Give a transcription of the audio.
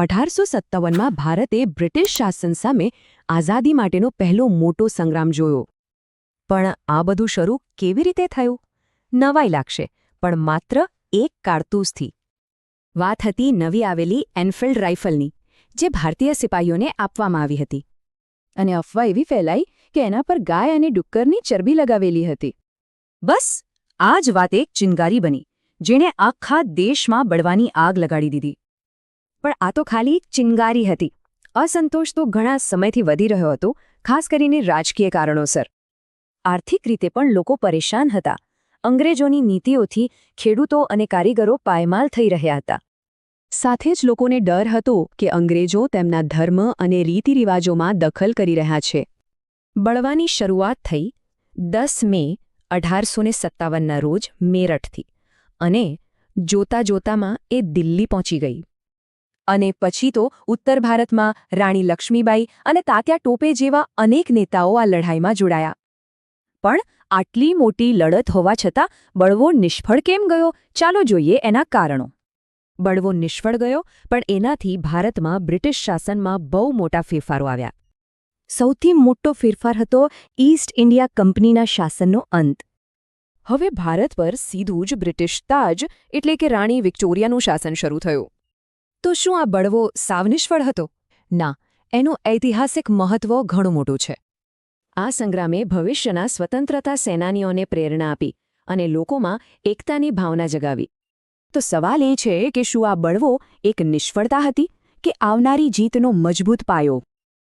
1857માં ભારતે બ્રિટિશ શાસન સામે આઝાદી માટેનો પહેલો મોટો સંગ્રામ જોયો. પણ આ બધું શરૂ કેવી રીતે થયું? નવાઈ લાગશે, પણ માત્ર એક કારતૂસથી. વાત હતી નવી આવેલી એનફિલ્ડ રાઇફલની, જે ભારતીય સિપાહીઓને આપવામાં આવી હતી. અને અફવા એવી ફેલાઈ કે એના પર ગાય અને ડુક્કરની ચરબી લગાવેલી હતી. બસ આ જ વાત એક ચિનગારી બની, જેણે આખા દેશમાં બળવાની આગ લગાડી દીધી. પણ આ તો ખાલી ચિનગારી હતી. અસંતોષ તો ઘણા સમયથી વધી રહ્યો હતો, ખાસ કરીને રાજકીય કારણોસર. આર્થિક રીતે પણ લોકો પરેશાન હતા. અંગ્રેજોની નીતિઓથી ખેડૂતો અને કારીગરો પાયમાલ થઈ રહ્યા હતા. સાથે જ લોકોને ડર હતો કે અંગ્રેજો તેમના ધર્મ અને રીતિરિવાજોમાં દખલ કરી રહ્યા છે. બળવાની શરૂઆત થઈ 10 મે 1857ના રોજ મેરઠથી, અને જોતા જોતામાં એ દિલ્હી પહોંચી ગઈ. અને પછી તો ઉત્તર ભારતમાં રાણી લક્ષ્મીબાઈ અને તાત્યા ટોપે જેવા અનેક નેતાઓ આ લડાઈમાં જોડાયા. પણ આટલી મોટી લડત હોવા છતાં બળવો નિષ્ફળ કેમ ગયો? ચાલો જોઈએ એના કારણો. બળવો નિષ્ફળ ગયો, પણ એનાથી ભારતમાં બ્રિટિશ શાસનમાં બહુ મોટા ફેરફારો આવ્યા. સૌથી મોટો ફેરફાર હતો ઈસ્ટ ઇન્ડિયા કંપનીના શાસનનો અંત. હવે ભારત પર સીધું જ બ્રિટિશ તાજ એટલે કે રાણી વિક્ટોરિયાનું શાસન શરૂ થયું. તો શું આ બળવો સાવ નિષ્ફળ હતો? ના, એનું ઐતિહાસિક મહત્વ ઘણું મોટું છે. આ સંગ્રામે ભવિષ્યના સ્વતંત્રતા સેનાનીઓને પ્રેરણા આપી અને લોકોમાં એકતાની ભાવના જગાવી. તો સવાલ એ છે કે શું આ બળવો એક નિષ્ફળતા હતી કે આવનારી જીતનો મજબૂત પાયો?